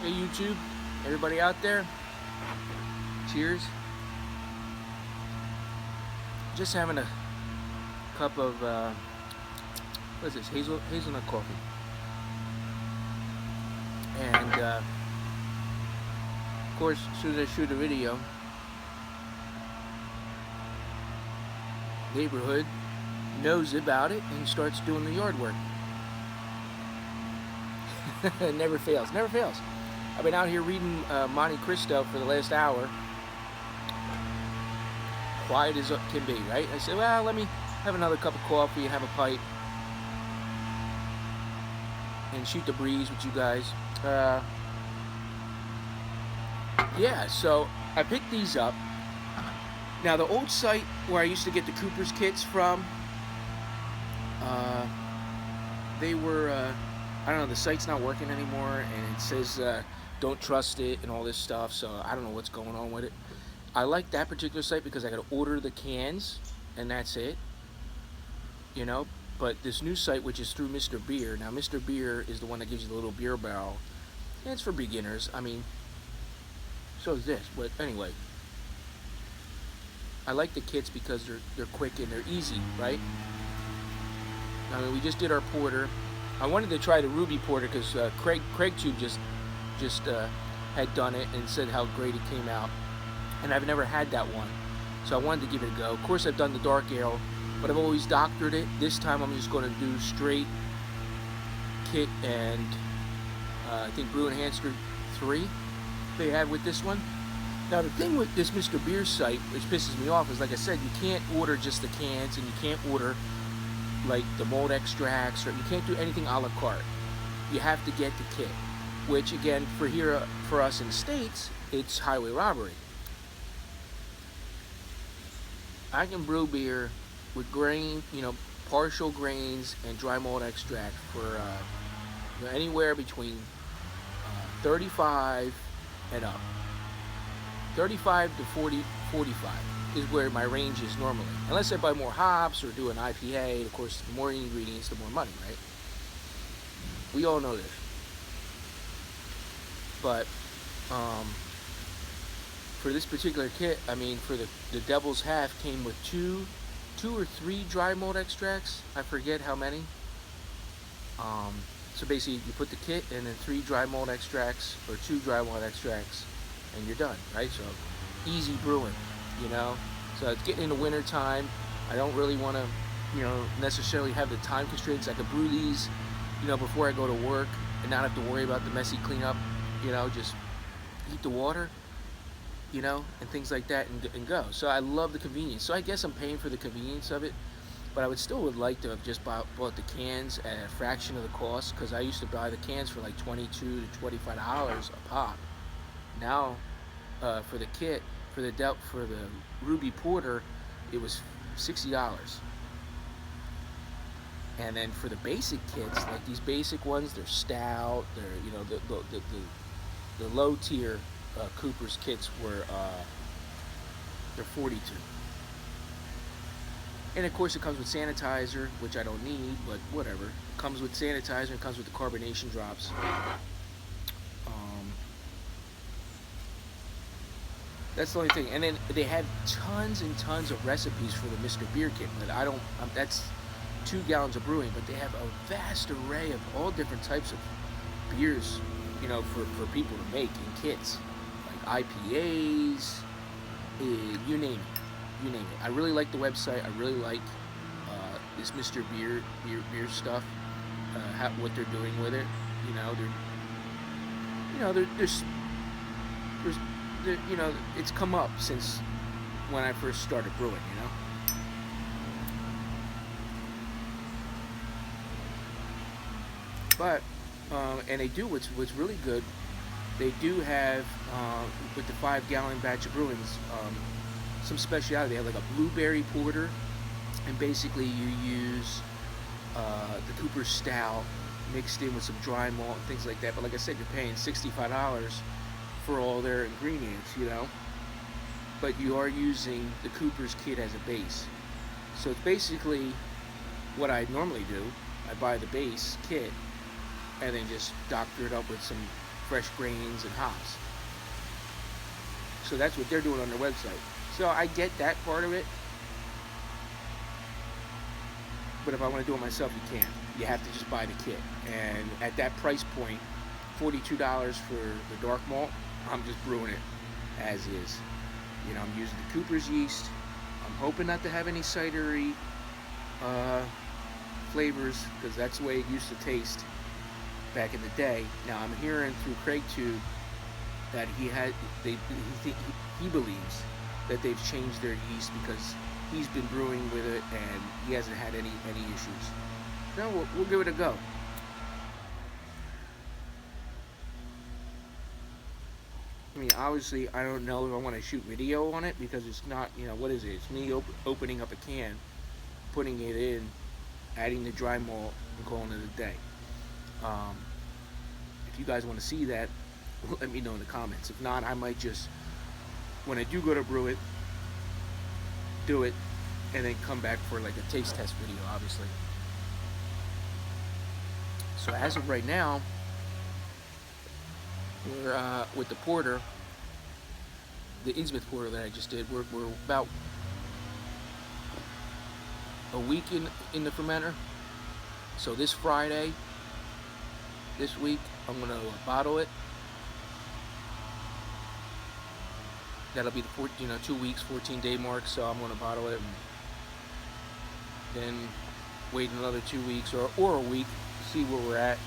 Hey YouTube, everybody out there, cheers. Just having a cup of, what is this, hazelnut coffee. And of course, as soon as I shoot a video, neighborhood knows about it and starts doing the yard work. It never fails, never fails. I've been out here reading Monte Cristo for the last hour. Quiet as it can be, right? I said, well, let me have another cup of coffee and have a pipe and shoot the breeze with you guys. Yeah, so I picked these up. Now, the old site where I used to get the Cooper's kits from, they were, I don't know, the site's not working anymore, and it says don't trust it and all this stuff, so I don't know what's going on with it. I like that particular site because I gotta order the cans, and that's it, you know. But this new site, which is through Mr. Beer, now Mr. Beer is the one that gives you the little beer barrel, and it's for beginners. I mean, so is this, but anyway. I like the kits because they're quick and they're easy, right? I mean, we just did our porter. I wanted to try the Ruby Porter because Craig Tube just had done it and said how great it came out, and I've never had that one, so I wanted to give it a go. Of course, I've done the Dark Ale, but I've always doctored it. This time, I'm just going to do straight kit and I think Brew Enhancer 3 they have with this one. Now, the thing with this Mr. Beer site, which pisses me off, is, like I said, you can't order just the cans, and you can't order like the malt extracts, or you can't do anything a la carte. You have to get the kit, which again, for us in the States, it's highway robbery. I can brew beer with grain, partial grains and dry malt extract for anywhere between 35 and up. 35 to 45 is where my range is normally. Unless I buy more hops or do an IPA, of course, the more ingredients, the more money, right? We all know this. But for this particular kit, I mean, for the Devil's Half came with two or three dry malt extracts. I forget how many. So basically, you put the kit and then 3 dry malt extracts or 2 dry malt extracts, and you're done, right? So easy brewing, So it's getting into winter time. I don't really want to, necessarily have the time constraints. I could brew these, before I go to work and not have to worry about the messy cleanup. Just heat the water, and things like that, and go. So I love the convenience. So I guess I'm paying for the convenience of it, but I would like to have just bought the cans at a fraction of the cost, because I used to buy the cans for like $22 to $25 a pop. Now, for the kit, for the Ruby Porter, it was $60. And then for the basic kits, like these basic ones, they're stout. They're the low tier Cooper's kits were they're $42. And of course, it comes with sanitizer, which I don't need, but whatever. It comes with sanitizer. It comes with the carbonation drops. That's the only thing. And then they have tons and tons of recipes for the Mr. Beer kit, but that's 2 gallons of brewing, but they have a vast array of all different types of beers, for people to make in kits, like IPAs, you name it. I really like the website. I really like this Mr. Beer stuff, what they're doing with it. It's come up since when I first started brewing, But, and they do, what's really good, they do have, with the 5-gallon batch of brewings, some speciality. They have like a blueberry porter, and basically you use the Cooper's Stout mixed in with some dry malt and things like that. But like I said, you're paying $65 for all their ingredients, but you are using the Cooper's kit as a base. So it's basically what I normally do. I buy the base kit and then just doctor it up with some fresh grains and hops. So that's what they're doing on their website. So I get that part of it. But if I want to do it myself, you can't. You have to just buy the kit. And at that price point, $42 for the dark malt, I'm just brewing it as is. You know, I'm using the Cooper's yeast. I'm hoping not to have any cidery flavors, because that's the way it used to taste back in the day. Now I'm hearing through CraigTube that he believes that they've changed their yeast because he's been brewing with it and he hasn't had any issues. No, we'll give it a go. I mean, obviously, I don't know if I want to shoot video on it because it's not, you know, what is it? It's me opening up a can, putting it in, adding the dry malt, and calling it a day. If you guys want to see that, let me know in the comments. If not, I might just, when I do go to brew it, do it, and then come back for like a taste test video, obviously. So as of right now, we're with the porter, the Innsmouth porter that I just did. We're about a week in the fermenter. So this Friday, this week, I'm gonna bottle it. That'll be the 2 weeks, 14-day mark. So I'm gonna bottle it and then wait another 2 weeks or a week, see where we're at.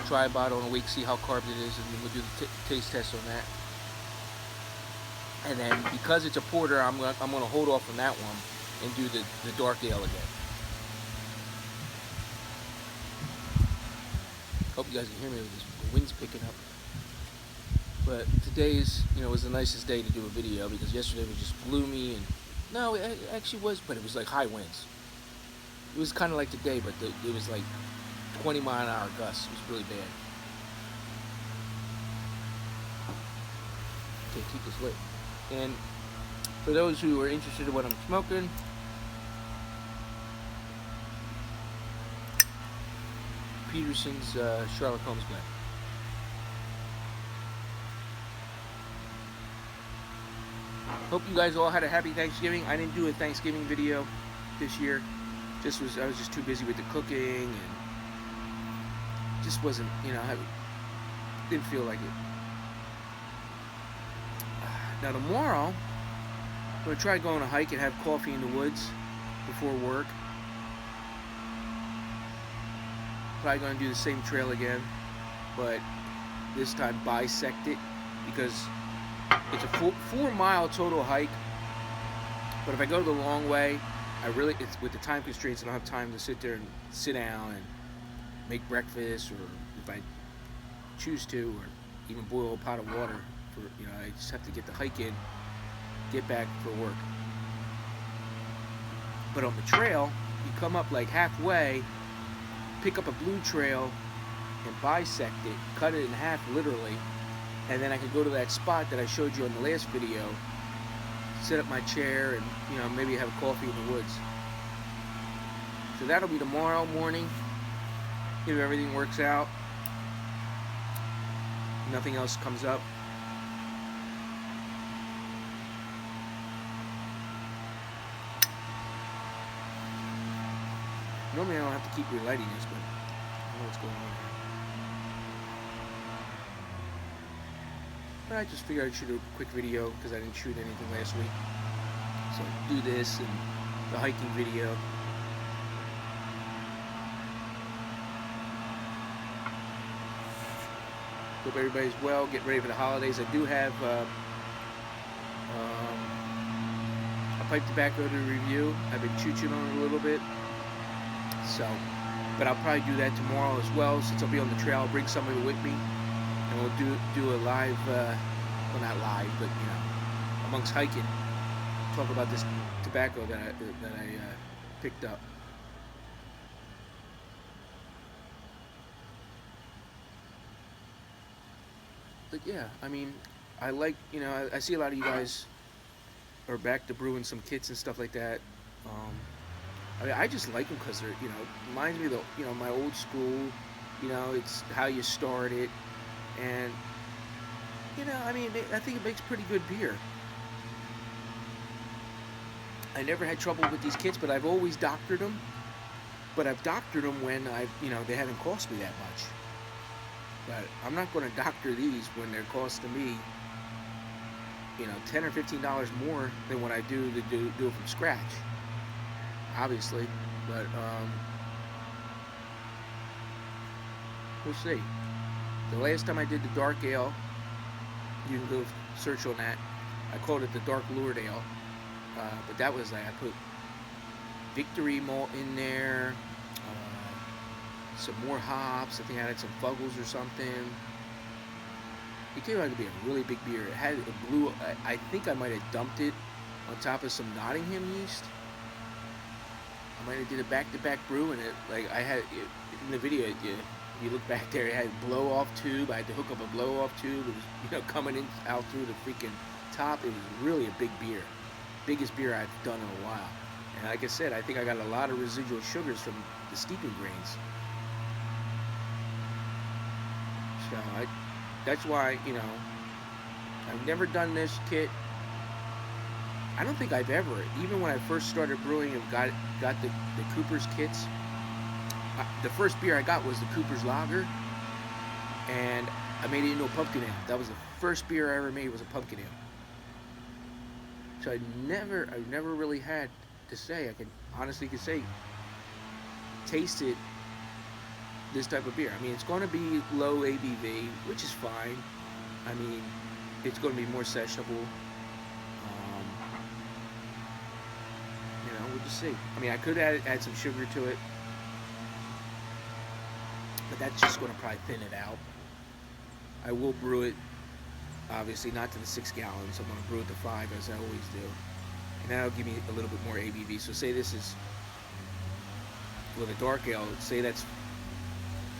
Try a bottle in a week, see how carved it is, and then we'll do the taste test on that. And then because it's a porter, I'm gonna hold off on that one and do the dark ale again. Hope you guys can hear me with this. The wind's picking up. But today's, was the nicest day to do a video because yesterday was just gloomy and no, it actually was, but it was like high winds. It was kind of like today, but it was like 20-mile-an-hour gusts. It was really bad. Okay, keep this lit. And for those who are interested in what I'm smoking, Peterson's Sherlock Holmes blend. Hope you guys all had a happy Thanksgiving. I didn't do a Thanksgiving video this year. I was just too busy with the cooking and just wasn't, I didn't feel like it. Now tomorrow, I'm going to try going on a hike and have coffee in the woods before work. Probably going to do the same trail again, but this time bisect it because it's a 4-mile total hike. But if I go the long way, it's with the time constraints, I don't have time to sit there and sit down and make breakfast, or if I choose to, or even boil a pot of water. I just have to get the hike in, get back for work. But on the trail, you come up like halfway, pick up a blue trail, and bisect it, cut it in half literally, and then I could go to that spot that I showed you in the last video, set up my chair, and maybe have a coffee in the woods. So that'll be tomorrow morning, if everything works out, nothing else comes up. Normally I don't have to keep relighting this, but I don't know what's going on here. But I just figured I'd shoot a quick video because I didn't shoot anything last week. So do this and the hiking video. Hope everybody's well, getting ready for the holidays. I do have a pipe tobacco to review. I've been chooching on it a little bit. So, but I'll probably do that tomorrow as well. Since I'll be on the trail, I'll bring somebody with me, and we'll do a live, well, not live, but amongst hiking, talk about this tobacco that I picked up. But yeah, I mean, I like, I see a lot of you guys are back to brewing some kits and stuff like that. I just like them because they're, reminds me of my old school, it's how you start it, And I mean, I think it makes pretty good beer. I never had trouble with these kits, but I've always doctored them. But I've doctored them when they haven't cost me that much. But I'm not going to doctor these when they're costing me, $10 or $15 more than what I do to do it from scratch. Obviously, but we'll see. The last time I did the dark ale, you can go search on that. I called it the Dark Lord Ale, but that was I put Victory malt in there, some more hops. I think I added some Fuggles or something. It came out to be a really big beer. It had a blue. I think I might have dumped it on top of some Nottingham yeast. I might have did a back-to-back brew, and I had in the video. You look back there, it had a blow-off tube. I had to hook up a blow-off tube. It was coming in out through the freaking top. It was really a big beer, biggest beer I've done in a while. And like I said, I think I got a lot of residual sugars from the steeping grains. So that's why I've never done this kit. I don't think I've ever, even when I first started brewing and got the Cooper's kits. The first beer I got was the Cooper's Lager, and I made it into a pumpkin ale. That was the first beer I ever made, was a pumpkin ale. So I've never really had to say, I can honestly say, tasted this type of beer. I mean, it's going to be low ABV, which is fine. I mean, it's going to be more sessionable. We'll just see. I mean, I could add some sugar to it, but that's just going to probably thin it out. I will brew it, obviously not to the 6 gallons. I'm going to brew it to 5, as I always do, and that'll give me a little bit more ABV. So say this is with a dark ale. Say that's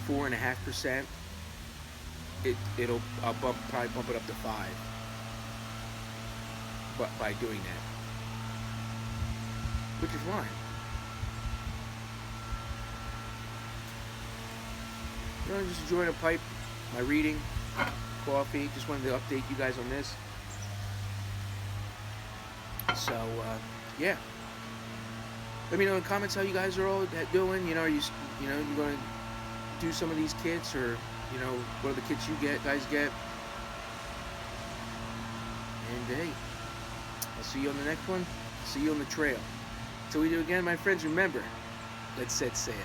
4.5%. I'll probably bump it up to 5, but by doing that, which is fine. Just enjoying a pipe, my reading, coffee. Just wanted to update you guys on this. So, yeah. Let me know in the comments how you guys are all doing. Are you going to do some of these kits, or what are the kits you guys get? And hey, I'll see you on the next one. See you on the trail. Until we do again, my friends, remember, let's set sail.